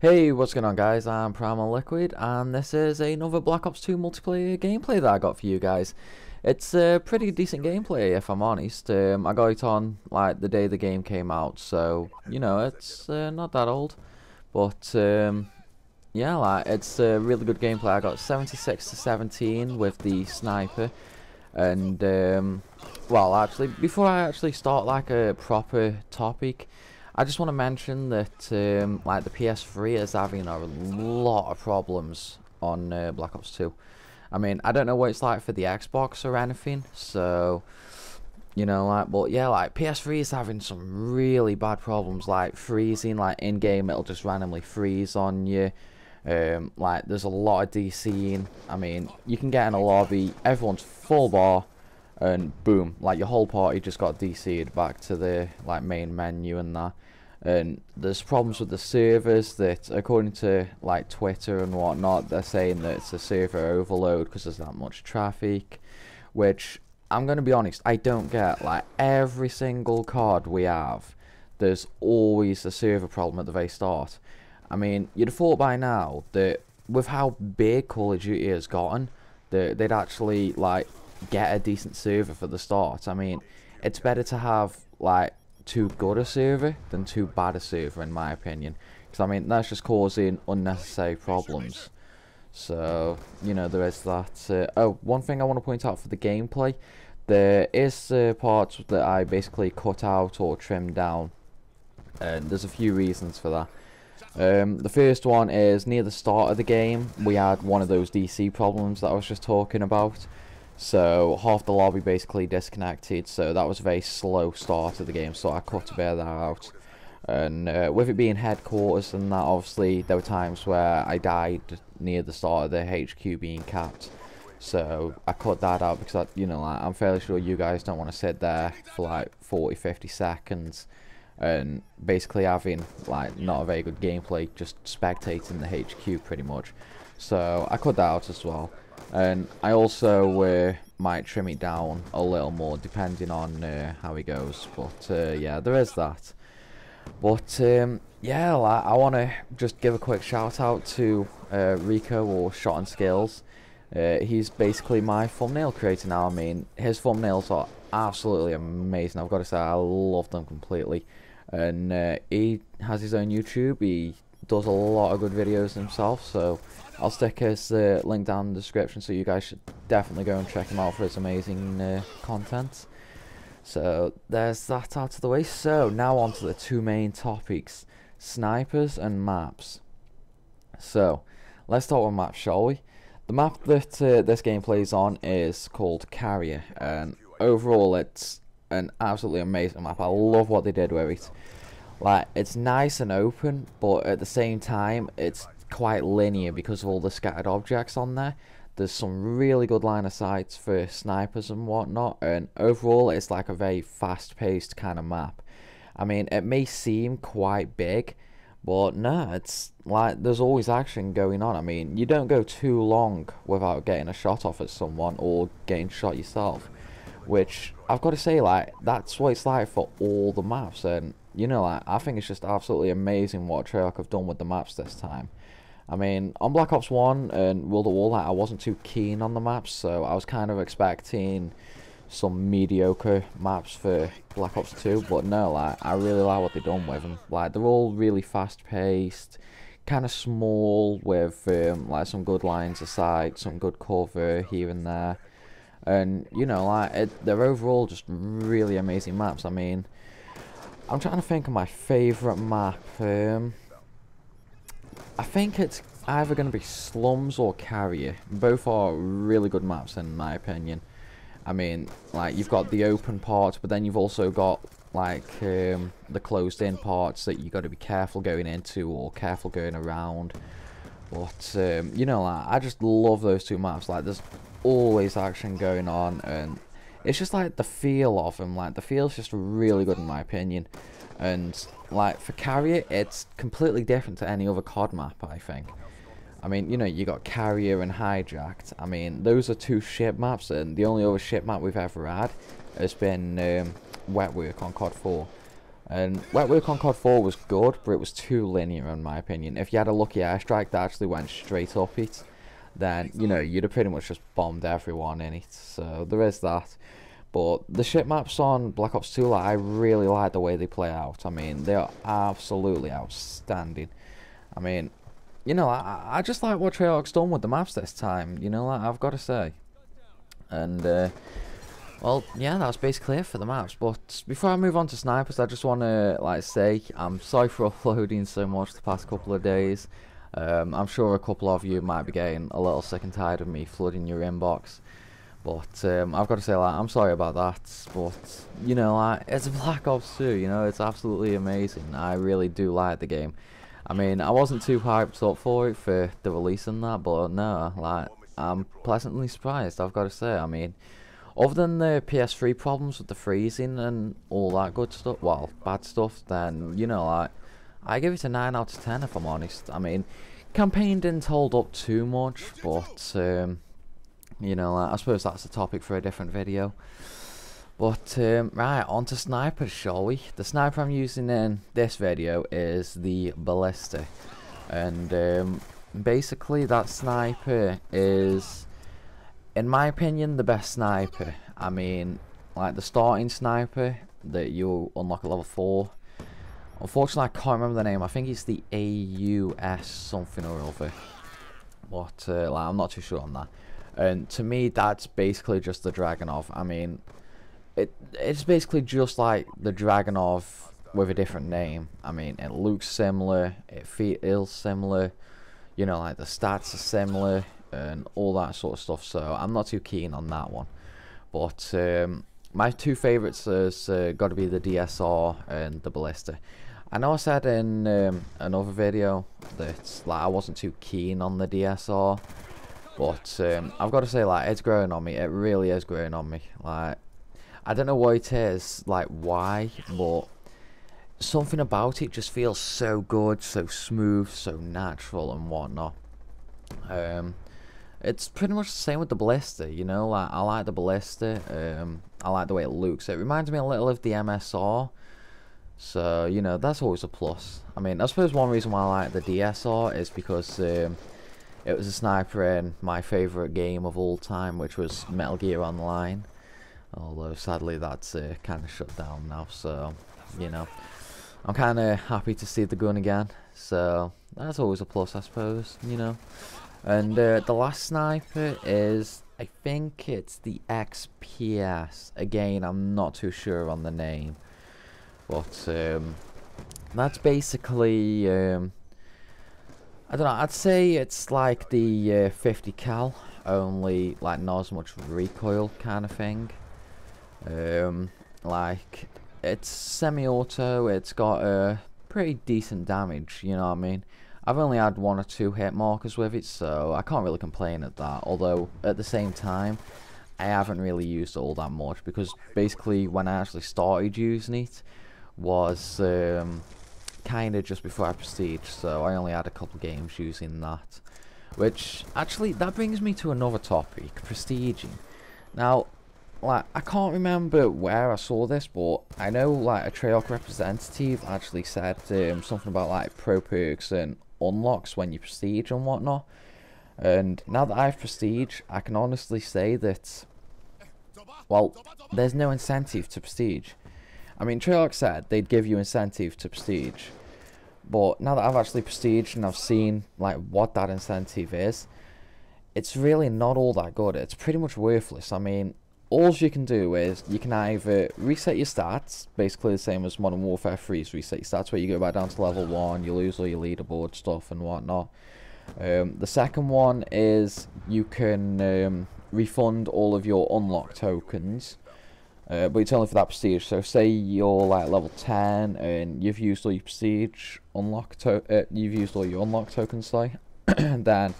Hey, what's going on guys? I'm Primal Liquid and this is another Black Ops 2 multiplayer gameplay that I got for you guys. It's a pretty decent gameplay if I'm honest. I got it on like the day the game came out, so you know it's not that old. But yeah, like it's a really good gameplay. I got 76 to 17 with the sniper. And well, actually, before I actually start like a proper topic, I just want to mention that like the PS3 is having a lot of problems on Black Ops 2. I mean, I don't know what it's like for the Xbox or anything, so you know, like, but yeah, like PS3 is having some really bad problems, like freezing, like in game it'll just randomly freeze on you. Like there's a lot of DCing. I mean, you can get in a lobby, everyone's full bar, and boom, like your whole party just got DC'd back to the like main menu and that. And there's problems with the servers that, according to like Twitter and whatnot, they're saying that it's a server overload because there's that much traffic, which I'm gonna be honest, I don't get. Like every single COD we have, there's always a server problem at the very start. I mean, you'd have thought by now that with how big Call of Duty has gotten, that they'd actually like get a decent server for the start. I mean, it's better to have like too good a server than too bad a server, in my opinion, because I mean that's just causing unnecessary problems. So you know, there is that. Oh, one thing I want to point out for the gameplay, there is parts that I basically cut out or trimmed down, and there's a few reasons for that. The first one is near the start of the game we had one of those DC problems that I was just talking about. So half the lobby basically disconnected, so that was a very slow start of the game, so I cut a bit of that out. And with it being headquarters and that, obviously there were times where I died near the start of the HQ being capped, so I cut that out because you know, like, I'm fairly sure you guys don't want to sit there for like 40-50 seconds and basically having like not a very good gameplay, just spectating the HQ pretty much. So I cut that out as well. And I also might trim it down a little more depending on how it goes, but yeah, there is that. But yeah, like, I want to just give a quick shout out to Rico, or Shot and Skills. He's basically my thumbnail creator now. I mean, his thumbnails are absolutely amazing, I've got to say. I love them completely. And he has his own YouTube, he does a lot of good videos himself, so I'll stick his link down in the description, so you guys should definitely go and check him out for his amazing content. So there's that out of the way. So now on to the two main topics, snipers and maps. So let's start with maps, shall we? The map that this game plays on is called Carrier, and overall it's an absolutely amazing map. I love what they did with it. Like, it's nice and open, but at the same time it's quite linear because of all the scattered objects on there. There's some really good line of sight for snipers and whatnot, and overall it's like a very fast-paced kind of map. I mean, it may seem quite big, but no, it's like there's always action going on. I mean, you don't go too long without getting a shot off at someone or getting shot yourself, which I've got to say, like, that's what it's like for all the maps. And you know, like, I think it's just absolutely amazing what Treyarch have done with the maps this time. I mean, on Black Ops 1 and World at War, like, I wasn't too keen on the maps, so I was kind of expecting some mediocre maps for Black Ops 2, but no, like, I really like what they've done with them. Like, they're all really fast-paced, kind of small, with like some good lines of sight, some good cover here and there, and you know, like, they're overall just really amazing maps. I mean, I'm trying to think of my favourite map. I think it's either going to be Slums or Carrier. Both are really good maps in my opinion. I mean, like, you've got the open parts, but then you've also got like the closed in parts that you got to be careful going into or careful going around. But you know, like, I just love those two maps. Like, there's always action going on, and it's just like the feel of them. Like, the feel's just really good in my opinion. And like for Carrier, it's completely different to any other COD map, I think. I mean, you know, you got Carrier and Hijacked. I mean, those are two ship maps, and the only other ship map we've ever had has been Wetwork on COD 4. And Wet Work on COD 4 was good, but it was too linear in my opinion. If you had a lucky airstrike that actually went straight up it, then, you know, you'd have pretty much just bombed everyone in it. So there is that. But the ship maps on Black Ops 2, like, I really like the way they play out. I mean, they are absolutely outstanding. I mean, you know, I just like what Treyarch's done with the maps this time, you know, like, I've got to say. And, well, yeah, that's basically it for the maps. But before I move on to snipers, I just want to, like, say, I'm sorry for uploading so much the past couple of days. I'm sure a couple of you might be getting a little sick and tired of me flooding your inbox. But I've got to say, like, I'm sorry about that. But, you know, like, it's Black Ops 2, you know, it's absolutely amazing. I really do like the game. I mean, I wasn't too hyped up for it, for the release and that, but no, like, I'm pleasantly surprised, I've got to say. I mean, other than the PS3 problems with the freezing and all that good stuff, well, bad stuff, then, you know, like, I give it a 9 out of 10 if I'm honest. I mean, campaign didn't hold up too much, but, you know, I suppose that's a topic for a different video. But, right, on to snipers, shall we? The sniper I'm using in this video is the Ballista. And, basically, that sniper is, in my opinion, the best sniper. I mean, like, the starting sniper that you unlock at level 4. Unfortunately, I can't remember the name. I think it's the AUS something or other. But, like, I'm not too sure on that. And to me, that's basically just the Dragunov. I mean, it's basically just like the Dragunov with a different name. I mean, it looks similar, it feels similar, you know, like the stats are similar and all that sort of stuff. So I'm not too keen on that one. But my two favourites has got to be the DSR and the Ballista. I know I said in another video that, like, I wasn't too keen on the DSR. But I've got to say, like, it's growing on me. It really is growing on me. Like, I don't know what it is, like, why, but something about it just feels so good, so smooth, so natural and whatnot. It's pretty much the same with the Ballista, you know, like, I like the Ballista, I like the way it looks. It reminds me a little of the MSR, so, you know, that's always a plus. I mean, I suppose one reason why I like the DSR is because it was a sniper in my favourite game of all time, which was Metal Gear Online. Although, sadly, that's kind of shut down now, so, you know. I'm kind of happy to see the gun again, so that's always a plus, I suppose, you know. And the last sniper is, I think it's the XPS. Again, I'm not too sure on the name. But, that's basically, I don't know, I'd say it's like the 50 cal, only, like, not as much recoil kind of thing. Like, it's semi-auto, it's got a pretty decent damage, you know what I mean? I've only had 1 or 2 hit markers with it, so I can't really complain at that. Although, at the same time, I haven't really used it all that much, because basically when I actually started using it was kind of just before I prestige, so I only had a couple games using that. Which, actually, that brings me to another topic, prestiging. Now, like, I can't remember where I saw this, but I know, like, a Treyarch representative actually said something about, like, pro perks and unlocks when you prestige and whatnot. And now that I've prestige, I can honestly say that, well, there's no incentive to prestige. I mean, Treyarch said they'd give you incentive to prestige, but now that I've actually prestiged and I've seen, like, what that incentive is, it's really not all that good. It's pretty much worthless. I mean, all you can do is you can either reset your stats, basically the same as Modern Warfare 3's reset your stats, where you go back down to level 1, you lose all your leaderboard stuff and whatnot. The second one is you can refund all of your unlock tokens, but it's only for that prestige. So say you're like level 10 and you've used all your prestige you've used all your unlock tokens, sorry, then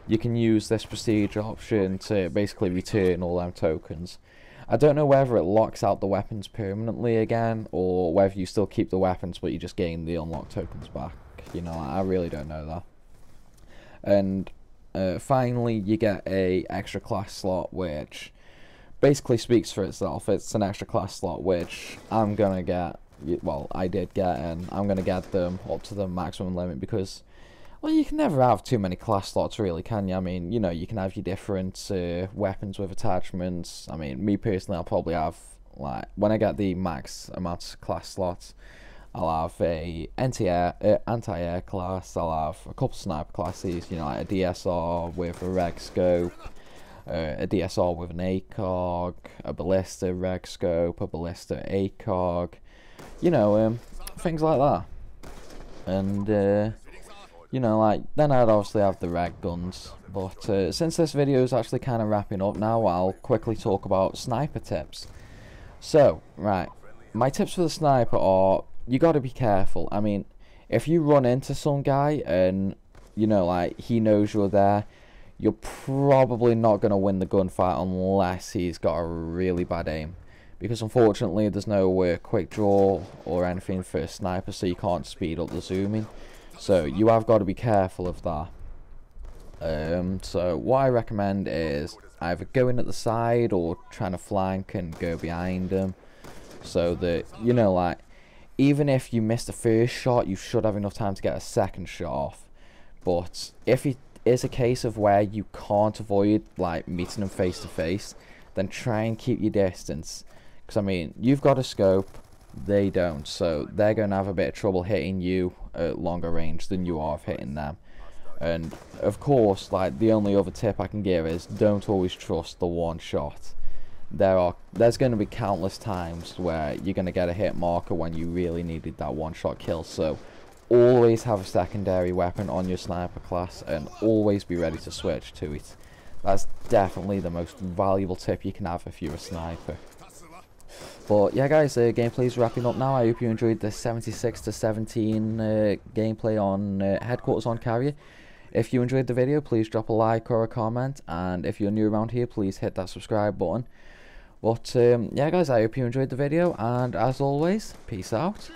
you can use this prestige option to basically return all them tokens. I don't know whether it locks out the weapons permanently again, or whether you still keep the weapons but you just gain the unlock tokens back. You know, I really don't know that. And finally, you get a extra class slot, which basically speaks for itself. It's an extra class slot which I'm gonna get well, I did get, and I'm going to get them up to the maximum limit because, well, you can never have too many class slots, really, can you? I mean, you know, you can have your different weapons with attachments. I mean, me personally, I'll probably have, like, when I get the max amount of class slots, I'll have a anti-air class, I'll have a couple sniper classes, you know, like a DSR with a reg scope, a DSR with an ACOG, a ballista reg scope, a ballista ACOG, you know, things like that. And, you know, like, then I'd obviously have the reg guns. But since this video is actually kind of wrapping up now, I'll quickly talk about sniper tips. So, right, my tips for the sniper are, you got to be careful. I mean, if you run into some guy and, you know, like, he knows you're there, you're probably not going to win the gunfight unless he's got a really bad aim. Because unfortunately, there's no quick draw or anything for a sniper, so you can't speed up the zooming. So you have got to be careful of that. So what I recommend is either going at the side or trying to flank and go behind them, so that, you know, like, even if you miss the first shot, you should have enough time to get a second shot off. But if it is a case of where you can't avoid, like, meeting them face to face, then try and keep your distance. Because, I mean, you've got a scope, they don't, so they're going to have a bit of trouble hitting you at longer range than you are of hitting them. And of course, like, the only other tip I can give is don't always trust the one shot. There's going to be countless times where you're going to get a hit marker when you really needed that one shot kill, so always have a secondary weapon on your sniper class and always be ready to switch to it. That's definitely the most valuable tip you can have if you're a sniper. But yeah, guys, gameplay is wrapping up now. I hope you enjoyed the 76-17 gameplay on Headquarters on Carrier. If you enjoyed the video, please drop a like or a comment, and if you're new around here, please hit that subscribe button. But yeah, guys, I hope you enjoyed the video, and as always, peace out.